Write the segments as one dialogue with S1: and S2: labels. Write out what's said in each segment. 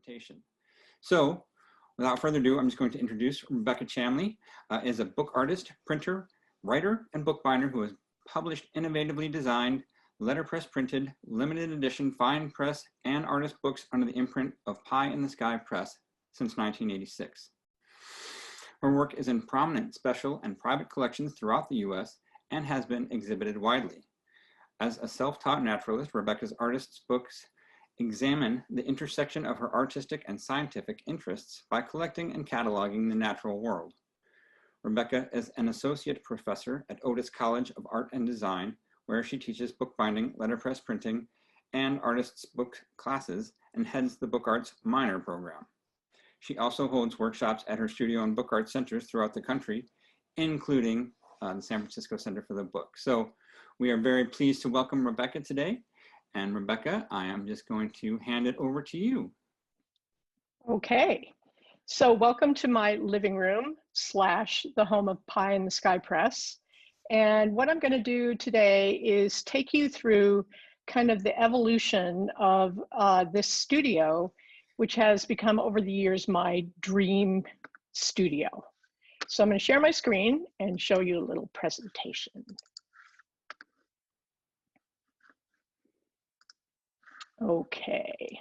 S1: presentation. So without further ado, I'm just going to introduce Rebecca Chamlee, is a book artist, printer, writer, and bookbinder who has published innovatively designed, letterpress printed, limited edition, fine press, and artist books under the imprint of Pie in the Sky Press since 1986. Her work is in prominent special and private collections throughout the US and has been exhibited widely. As a self-taught naturalist, Rebecca's artist's books examine the intersection of her artistic and scientific interests by collecting and cataloging the natural world. Rebecca is an associate professor at Otis College of Art and Design, where she teaches bookbinding, letterpress printing, and artists' book classes, and heads the Book Arts minor program. She also holds workshops at her studio and book art centers throughout the country, including the San Francisco Center for the Book. So we are very pleased to welcome Rebecca today. And Rebecca, I am just going to hand it over to you.
S2: Okay, so welcome to my living room / the home of Pie in the Sky Press. And what I'm going to do today is take you through kind of the evolution of this studio, which has become over the years my dream studio. So I'm going to share my screen and show you a little presentation. Okay,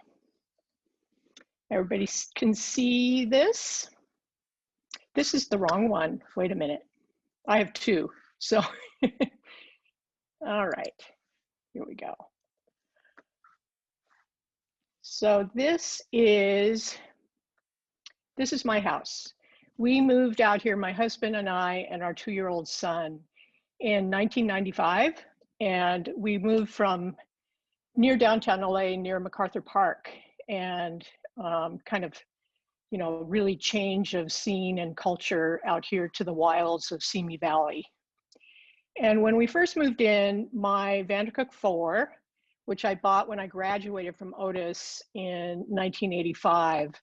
S2: everybody can see this? This is the wrong one. Wait a minute. I have two, so all right, here we go. So this is my house. We moved out here, my husband and I and our 2-year-old son, in 1995, and we moved from near downtown LA, near MacArthur Park, and kind of, you know, really change of scene and culture out here to the wilds of Simi Valley. And when we first moved in, my Vandercook 4, which I bought when I graduated from Otis in 1985,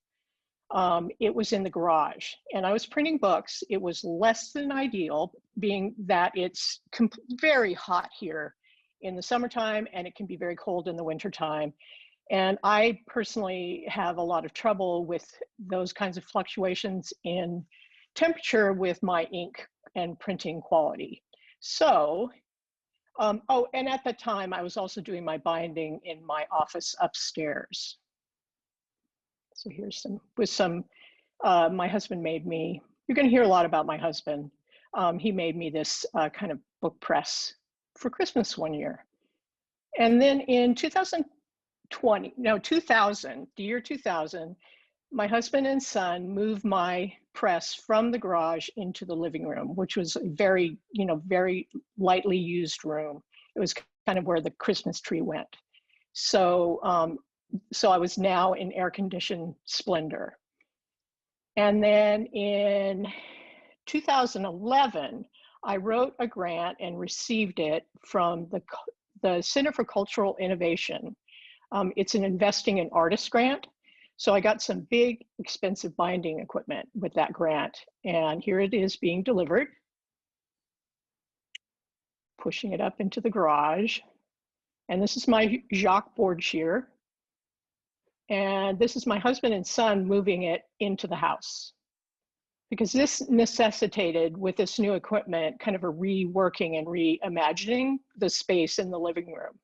S2: it was in the garage, and I was printing books. It was less than ideal, being that it's very hot here in the summertime, and it can be very cold in the wintertime. And I personally have a lot of trouble with those kinds of fluctuations in temperature with my ink and printing quality. So, oh, and at the time I was also doing my binding in my office upstairs. So here's my husband made me, you're gonna hear a lot about my husband. He made me this kind of book press for Christmas one year. And then in 2000, the year 2000, my husband and son moved my press from the garage into the living room, which was a very, very lightly used room. It was kind of where the Christmas tree went. So, so I was now in air-conditioned splendor. And then in 2011, I wrote a grant and received it from the Center for Cultural Innovation. It's an Investing in Artists grant. So I got some big, expensive binding equipment with that grant. And here it is being delivered. Pushing it up into the garage. And this is my Jacques board shear. And this is my husband and son moving it into the house, because this necessitated, with this new equipment, kind of a reworking and reimagining the space in the living room.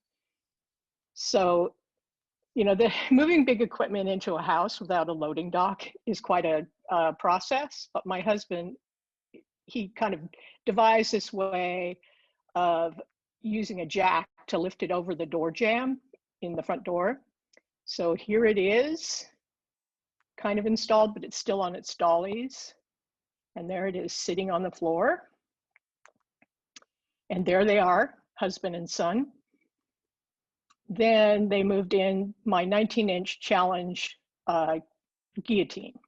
S2: So, the moving big equipment into a house without a loading dock is quite a process, but my husband, he kind of devised this way of using a jack to lift it over the door jamb in the front door. So here it is, kind of installed, but it's still on its dollies. And there it is sitting on the floor. And there they are, husband and son. Then they moved in my 19-inch challenge guillotine.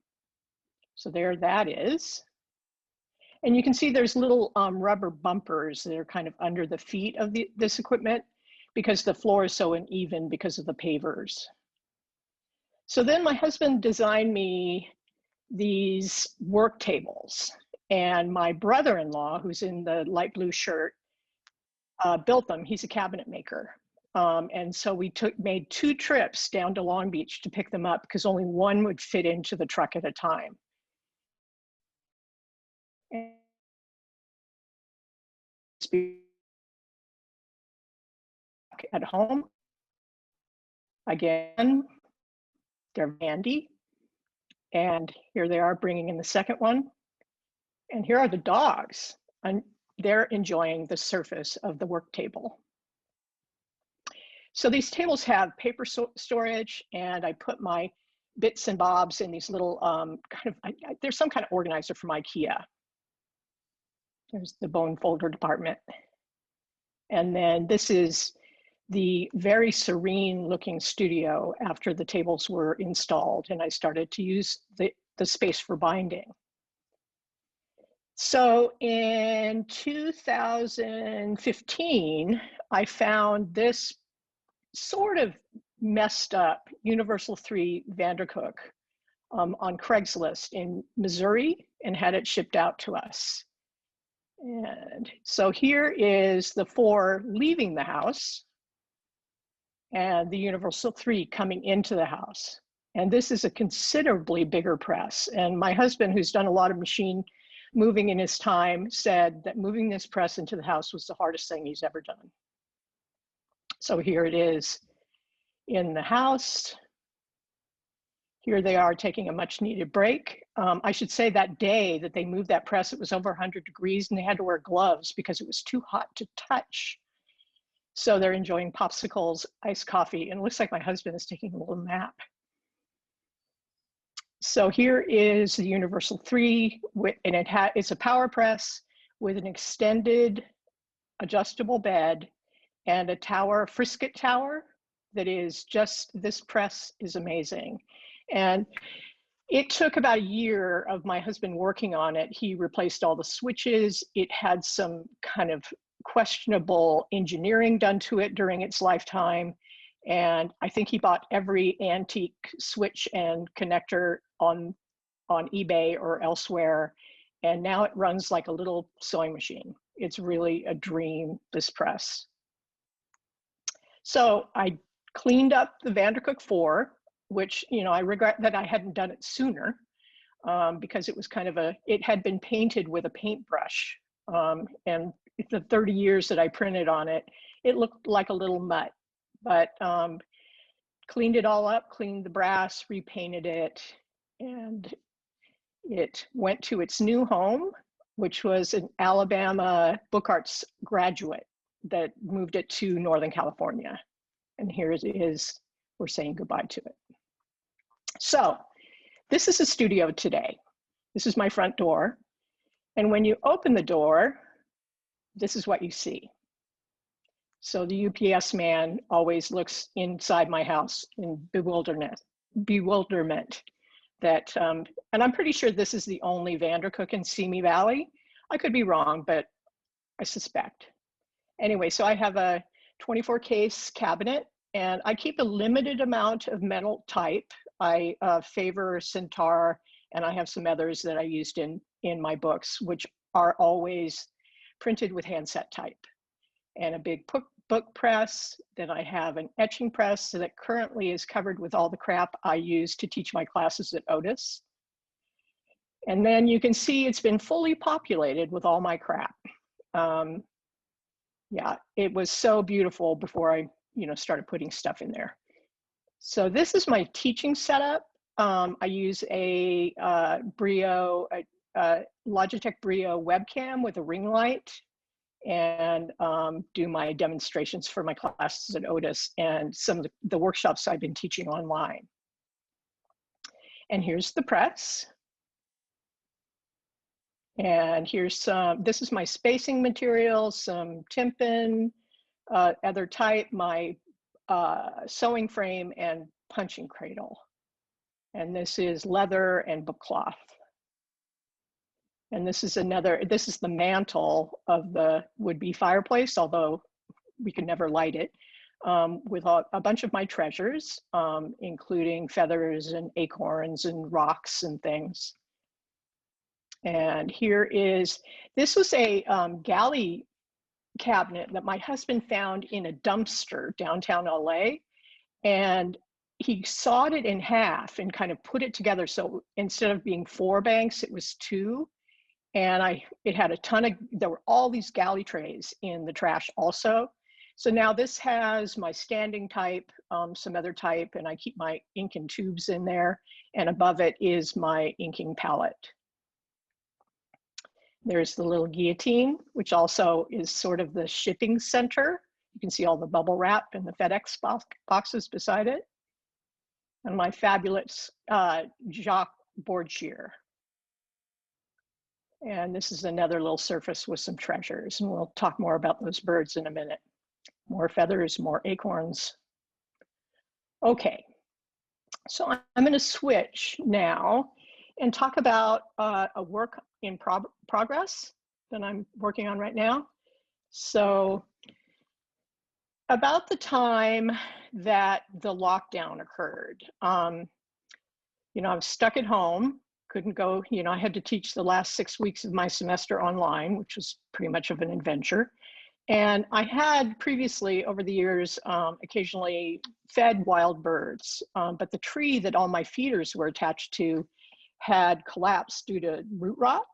S2: So there that is. And you can see there's little rubber bumpers that are kind of under the feet of this equipment, because the floor is so uneven because of the pavers. So then my husband designed me these work tables, and my brother-in-law, who's in the light blue shirt, built them. He's a cabinet maker. And so we made 2 trips down to Long Beach to pick them up because only one would fit into the truck at a time. And at home, again, they're handy. And here they are bringing in the second one. And here are the dogs. And they're enjoying the surface of the work table. So these tables have paper storage, and I put my bits and bobs in these little there's some kind of organizer from IKEA. There's the bone folder department. And then this is the very serene looking studio after the tables were installed, and I started to use the space for binding. So in 2015, I found this sort of messed up Universal 3 Vandercook on Craigslist in Missouri and had it shipped out to us. And so here is the 4 leaving the house and the Universal 3 coming into the house. And this is a considerably bigger press. And my husband, who's done a lot of machine moving in his time, said that moving this press into the house was the hardest thing he's ever done. So here it is in the house. Here they are taking a much needed break. I should say that day that they moved that press, it was over 100 degrees and they had to wear gloves because it was too hot to touch. So they're enjoying popsicles, iced coffee, and it looks like my husband is taking a little nap. So here is the Universal 3, and it's a power press with an extended adjustable bed and a tower, frisket tower, that is just, this press is amazing. And it took about a year of my husband working on it. He replaced all the switches. It had some kind of questionable engineering done to it during its lifetime. And I think he bought every antique switch and connector on eBay or elsewhere. And now it runs like a little sewing machine. It's really a dream, this press. So I cleaned up the Vandercook 4, which, you know, I regret that I hadn't done it sooner because it was kind of it had been painted with a paintbrush. And the 30 years that I printed on it, it looked like a little mutt. But cleaned it all up, cleaned the brass, repainted it, and it went to its new home, which was an Alabama book arts graduate that moved it to Northern California. And here it is, we're saying goodbye to it. So this is the studio today. This is my front door. And when you open the door, this is what you see. So the UPS man always looks inside my house in bewilderment that, and I'm pretty sure this is the only Vandercook in Simi Valley. I could be wrong, but I suspect. Anyway, so I have a 24 case cabinet and I keep a limited amount of metal type. I favor Centaur, and I have some others that I used in my books, which are always printed with handset type. And a big book press. Then I have an etching press that currently is covered with all the crap I use to teach my classes at Otis. And then you can see it's been fully populated with all my crap. Yeah, it was so beautiful before I, started putting stuff in there. So this is my teaching setup. I use a Logitech Brio webcam with a ring light, and do my demonstrations for my classes at Otis and some of the workshops I've been teaching online. And here's the press. And here's this is my spacing materials, some Timpin, other type, my sewing frame and punching cradle. And this is leather and book cloth. And this is the mantle of the would-be fireplace, although we could never light it, with a bunch of my treasures, including feathers and acorns and rocks and things. And here is, this was a galley cabinet that my husband found in a dumpster downtown LA. And he sawed it in half and kind of put it together. So instead of being 4 banks, it was 2. And it had a ton of, there were all these galley trays in the trash also. So now this has my standing type, some other type, and I keep my ink and tubes in there. And above it is my inking palette. There's the little guillotine, which also is sort of the shipping center. You can see all the bubble wrap and the FedEx boxes beside it. And my fabulous Jacques board shear. And this is another little surface with some treasures. And we'll talk more about those birds in a minute. More feathers, more acorns. Okay, so I'm gonna switch now and talk about a work in progress that I'm working on right now. So about the time that the lockdown occurred, you know, I was stuck at home, couldn't go, you know, I had to teach the last 6 weeks of my semester online, which was pretty much of an adventure. And I had previously, over the years, occasionally fed wild birds, but the tree that all my feeders were attached to had collapsed due to root rot.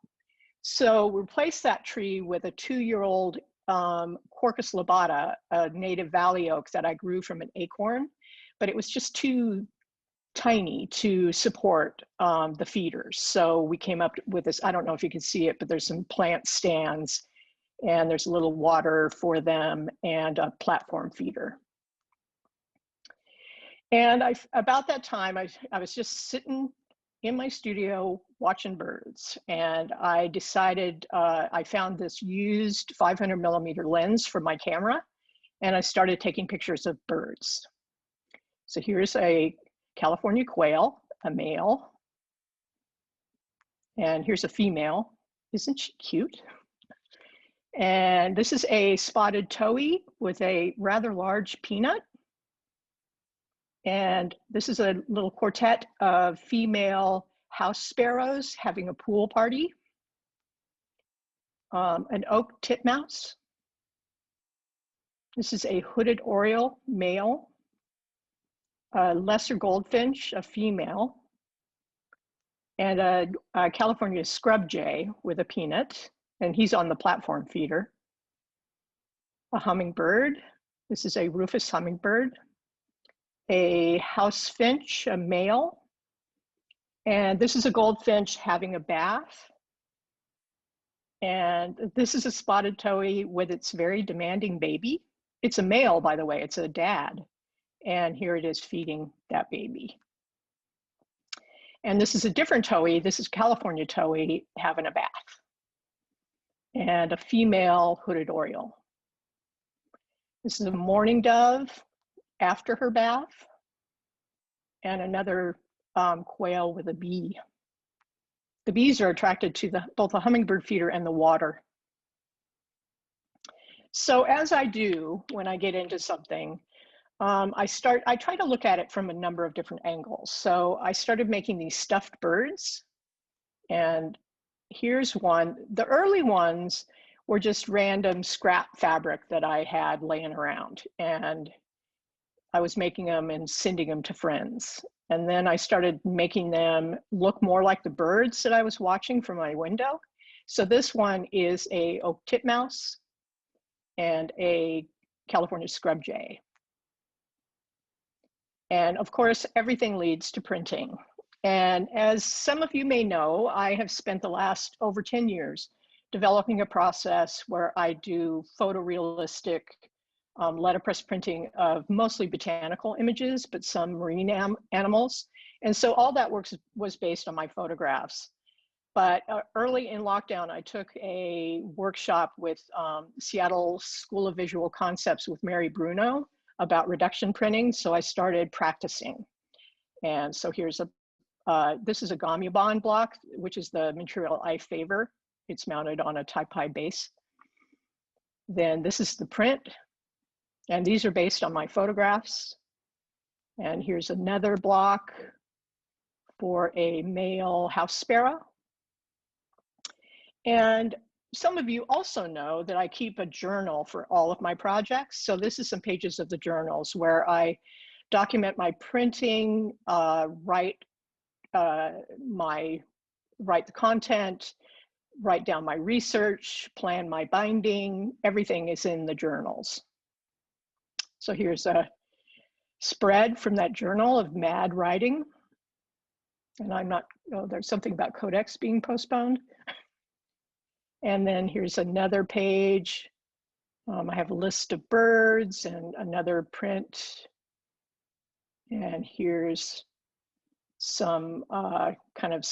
S2: So replaced that tree with a 2-year-old Quercus lobata, a native valley oak that I grew from an acorn, but it was just too tiny to support the feeders. So we came up with this, I don't know if you can see it, but there's some plant stands and there's a little water for them and a platform feeder. And about that time, I was just sitting in my studio watching birds, and I decided, I found this used 500mm lens for my camera, and I started taking pictures of birds. So here's a California quail, a male, and here's a female. Isn't she cute? And this is a spotted towhee with a rather large peanut. And this is a little quartet of female house sparrows having a pool party. An oak titmouse. This is a hooded oriole, male. A lesser goldfinch, a female. And a California scrub jay with a peanut, and he's on the platform feeder. A hummingbird. This is a rufous hummingbird. A house finch, a male. And this is a goldfinch having a bath. And this is a spotted towhee with its very demanding baby. It's a male, by the way, it's a dad. And here it is feeding that baby. And this is a different towhee. This is California towhee having a bath. And a female hooded oriole. This is a mourning dove after her bath. And another quail with a bee. The bees are attracted to both the hummingbird feeder and the water. So as I do when I get into something, I try to look at it from a number of different angles. So I started making these stuffed birds, and here's one. The early ones were just random scrap fabric that I had laying around, and I was making them and sending them to friends. And then I started making them look more like the birds that I was watching from my window. So this one is a oak titmouse and a California scrub jay. And of course, everything leads to printing. And as some of you may know, I have spent the last over 10 years developing a process where I do photorealistic letterpress printing of mostly botanical images, but some marine animals. And so all that work was based on my photographs. But early in lockdown, I took a workshop with Seattle School of Visual Concepts with Mary Bruno about reduction printing. So I started practicing. And so here's this is a Gamubon block, which is the material I favor. It's mounted on a Type base. Then this is the print. And these are based on my photographs. And here's another block for a male house sparrow. And some of you also know that I keep a journal for all of my projects. So this is some pages of the journals where I document my printing, write the content, write down my research, plan my binding. Everything is in the journals. So here's a spread from that journal of mad writing. And I'm not, oh, there's something about codex being postponed. And then here's another page. I have a list of birds and another print. And here's some kind of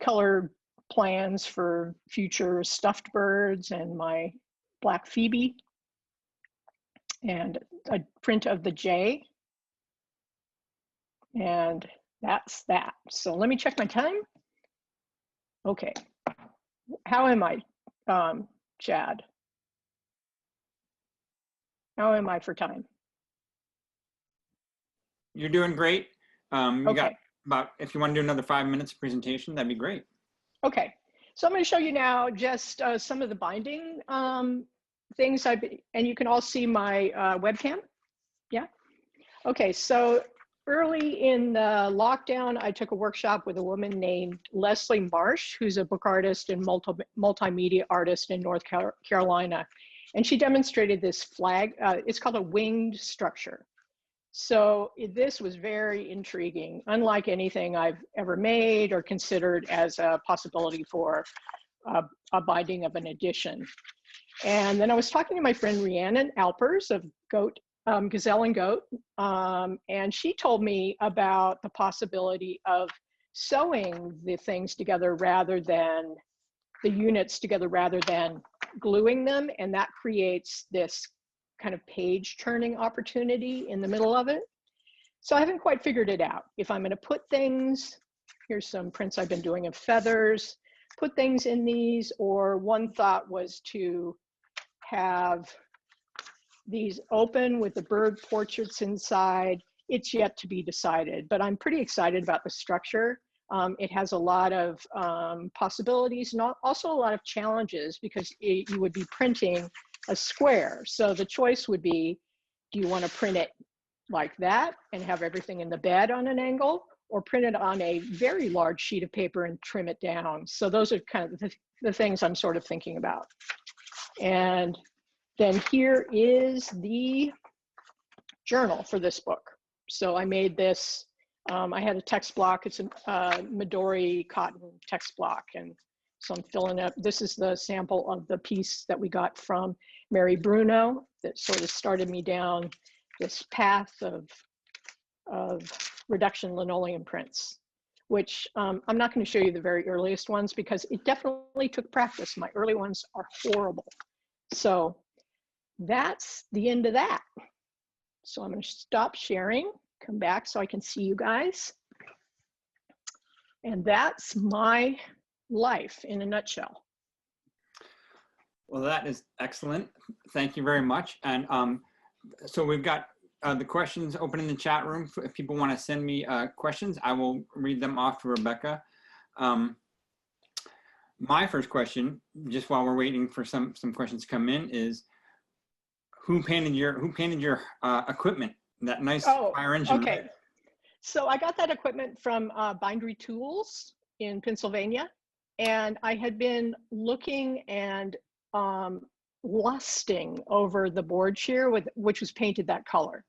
S2: color plans for future stuffed birds and my black Phoebe. And a print of the jay. And that's that. So let me check my time. Okay. How am I, Chad? How am I for time?
S1: You're doing great. You
S2: Okay.
S1: got about, if you want to do another 5 minutes of presentation, that'd be great.
S2: Okay. So I'm going to show you now just some of the binding things and you can all see my webcam. Yeah. Okay. So early in the lockdown, I took a workshop with a woman named Leslie Marsh, who's a book artist and multimedia artist in North Carolina. And she demonstrated this flag. It's called a winged structure. So this was very intriguing, unlike anything I've ever made or considered as a possibility for a binding of an edition. And then I was talking to my friend Rhiannon Alpers of Gazelle and Goat, and she told me about the possibility of sewing the things together rather than the units together rather than gluing them, and that creates this kind of page turning opportunity in the middle of it. So I haven't quite figured it out. If I'm going to put things, here's some prints I've been doing of feathers, put things in these, or one thought was to have these open with the bird portraits inside. It's yet to be decided, but I'm pretty excited about the structure. It has a lot of possibilities and also a lot of challenges because you would be printing a square. So the choice would be, do you want to print it like that and have everything in the bed on an angle, or print it on a very large sheet of paper and trim it down? So those are kind of the things I'm sort of thinking about. And then here is the journal for this book. So I made this, I had a text block. It's a Midori cotton text block. And so I'm filling up, this is the sample of the piece that we got from Mary Bruno that sort of started me down this path of reduction linoleum prints, which I'm not going to show you the very earliest ones because it definitely took practice. My early ones are horrible. So that's the end of that. So I'm going to stop sharing, come back so I can see you guys. And that's my life in a nutshell.
S1: Well, that is excellent. Thank you very much. And so we've got the questions open in the chat room. If people want to send me questions, I will read them off to Rebecca. My first question, just while we're waiting for some questions to come in, is who painted your equipment? That nice fire engine.
S2: Okay. So I got that equipment from Bindery Tools in Pennsylvania, and I had been looking and lusting over the board shear which was painted that color.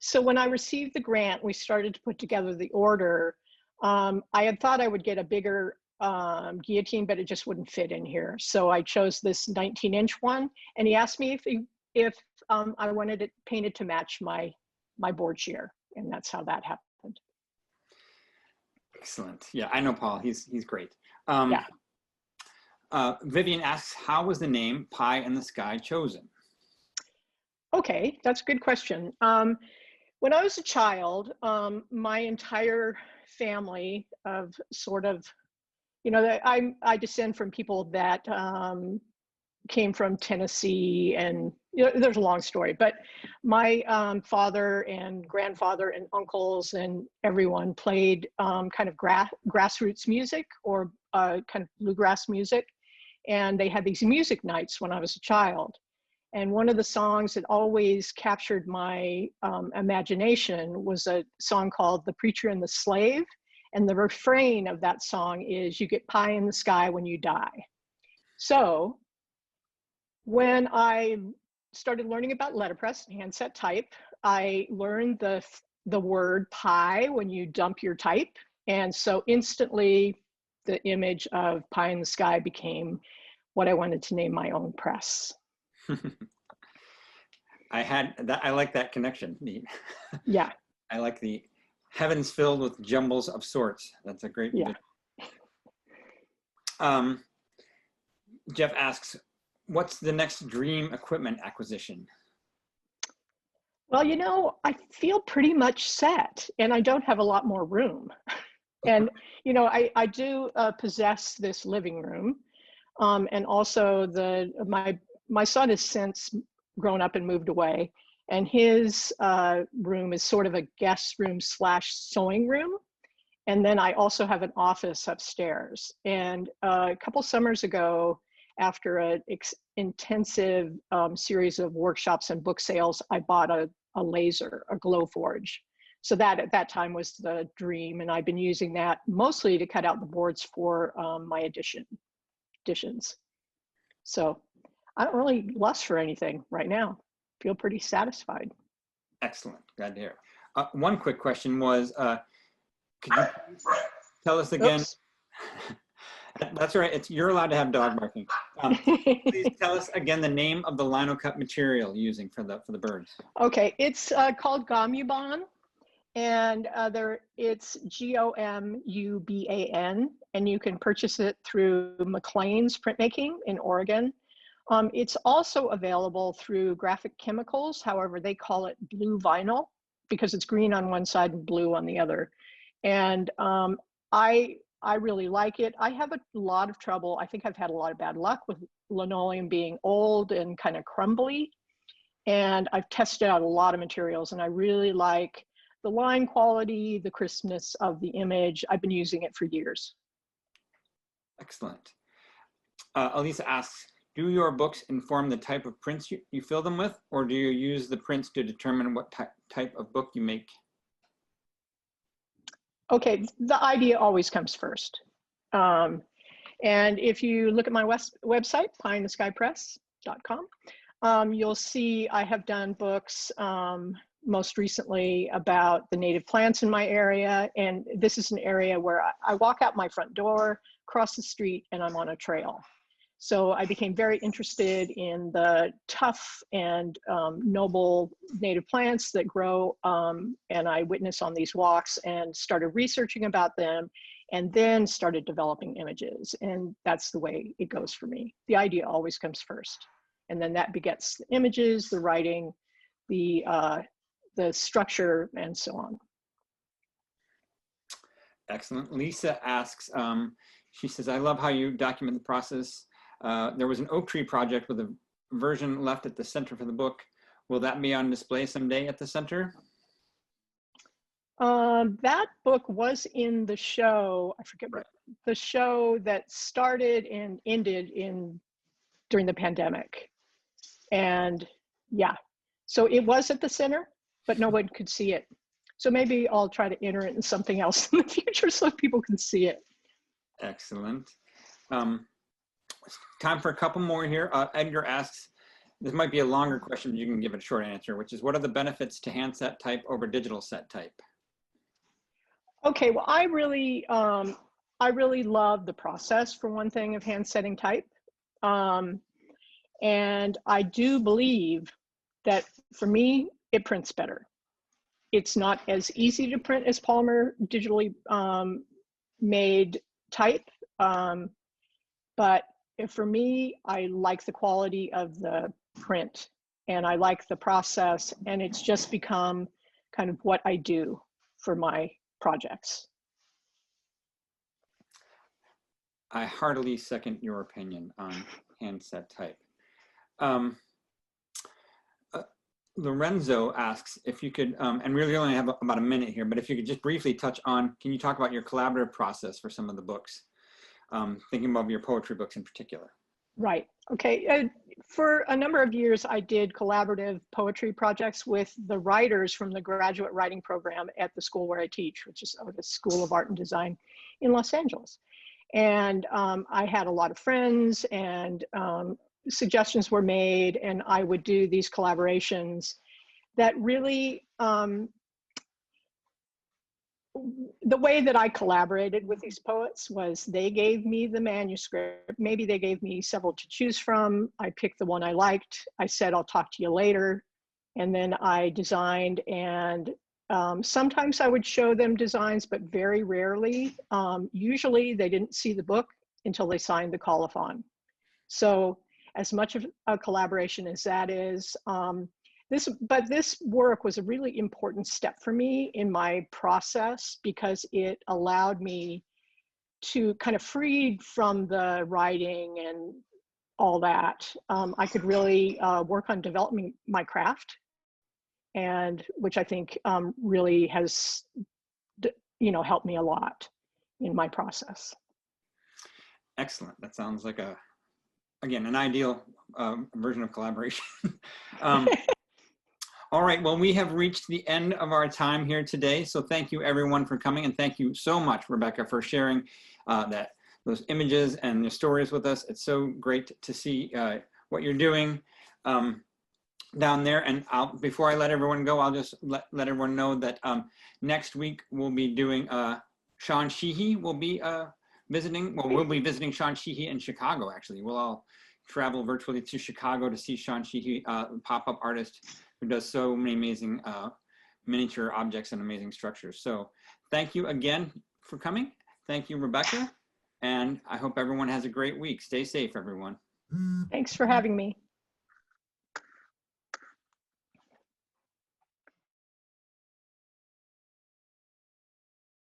S2: So when I received the grant, we started to put together the order. I had thought I would get a bigger guillotine, but it just wouldn't fit in here. So I chose this 19-inch one, and he asked me if I wanted it painted to match my board shear, and that's how that happened.
S1: Excellent. Yeah, I know Paul. He's great.
S2: Yeah.
S1: Vivian asks, how was the name Pie in the Sky chosen?
S2: Okay, that's a good question. When I was a child, my entire family of sort of, you know, I descend from people that came from Tennessee, and you know, there's a long story, but my father and grandfather and uncles and everyone played kind of grassroots music or kind of bluegrass music. And they had these music nights when I was a child. And one of the songs that always captured my imagination was a song called The Preacher and the Slave. And the refrain of that song is, "You get pie in the sky when you die." So when I started learning about letterpress and handset type, I learned the word pie when you dump your type. And so instantly the image of pie in the sky became what I wanted to name my own press.
S1: I like that connection.
S2: Yeah.
S1: I like the heavens filled with jumbles of sorts. That's a great.
S2: Yeah.
S1: Jeff asks, what's the next dream equipment acquisition?
S2: Well, you know, I feel pretty much set, and I don't have a lot more room. And, you know, I do possess this living room. And also my son has since grown up and moved away, and his room is sort of a guest room / sewing room. And then I also have an office upstairs. And a couple summers ago, after an intensive series of workshops and book sales, I bought a laser, a glow forge. So that at that time was the dream. And I've been using that mostly to cut out the boards for my editions. So I don't really lust for anything right now. Feel pretty satisfied.
S1: Excellent, glad to hear. One quick question was, could you tell us again?
S2: Oops.
S1: That's right, you're allowed to have dog barking. Please tell us again the name of the lino cut material you're using for the birds.
S2: Okay, it's called Gomuban, and it's Gomuban, and you can purchase it through McLean's Printmaking in Oregon. It's also available through Graphic Chemicals. However, they call it blue vinyl because it's green on one side and blue on the other. And I really like it. I have a lot of trouble. I think I've had a lot of bad luck with linoleum being old and kind of crumbly. And I've tested out a lot of materials, and I really like the line quality, the crispness of the image. I've been using it for years.
S1: Excellent. Elisa asks, do your books inform the type of prints you fill them with, or do you use the prints to determine what type of book you make?
S2: Okay, the idea always comes first. And if you look at my website, pieinttheskypress.com, you'll see I have done books most recently about the native plants in my area. And this is an area where I walk out my front door, cross the street, and I'm on a trail. So I became very interested in the tough and noble native plants that grow, and I witnessed on these walks and started researching about them, and then started developing images. And that's the way it goes for me. The idea always comes first, and then that begets the images, the writing, the structure, and so on.
S1: Excellent. Lisa asks, she says, I love how you document the process. There was an oak tree project with a version left at the center for the book. Will that be on display someday at the center?
S2: That book was in the show, I forget what, the show that started and ended during the pandemic. And yeah, so it was at the center, but no one could see it. So maybe I'll try to enter it in something else in the future so people can see it.
S1: Excellent. Time for a couple more here. Edgar asks, this might be a longer question, but you can give it a short answer, which is, what are the benefits to handset type over digital set type?
S2: Okay, well, I really love the process, for one thing, of hand setting type. And I do believe that for me, it prints better. It's not as easy to print as polymer digitally made type, but for me, I like the quality of the print, and I like the process, and it's just become kind of what I do for my projects.
S1: I heartily second your opinion on handset type. Lorenzo asks if you could, and we really only have about a minute here, but if you could just briefly touch on, can you talk about your collaborative process for some of the books? Thinking about your poetry books in particular.
S2: Right. Okay. For a number of years, I did collaborative poetry projects with the writers from the graduate writing program at the school where I teach, which is the School of Art and Design in Los Angeles. And I had a lot of friends, and suggestions were made, and I would do these collaborations that really, the way that I collaborated with these poets was they gave me the manuscript. Maybe they gave me several to choose from. I picked the one I liked. I said, I'll talk to you later. And then I designed, and sometimes I would show them designs, but very rarely. Usually they didn't see the book until they signed the call-a-thon. So as much of a collaboration as that is, this work was a really important step for me in my process, because it allowed me to kind of, freed from the writing and all that, I could really work on developing my craft, and which I think really has, helped me a lot in my process.
S1: Excellent. That sounds like again, an ideal version of collaboration. All right, well, we have reached the end of our time here today. So thank you everyone for coming, and thank you so much, Rebecca, for sharing those images and the stories with us. It's so great to see what you're doing down there. And before I let everyone go, I'll just let everyone know that next week we'll be doing, Sean Sheehy will be visiting, well, we'll be visiting Sean Sheehy in Chicago, actually. We'll all travel virtually to Chicago to see Sean Sheehy, pop-up artist who does so many amazing miniature objects and amazing structures. So thank you again for coming. Thank you, Rebecca. And I hope everyone has a great week. Stay safe, everyone.
S2: Thanks for having me.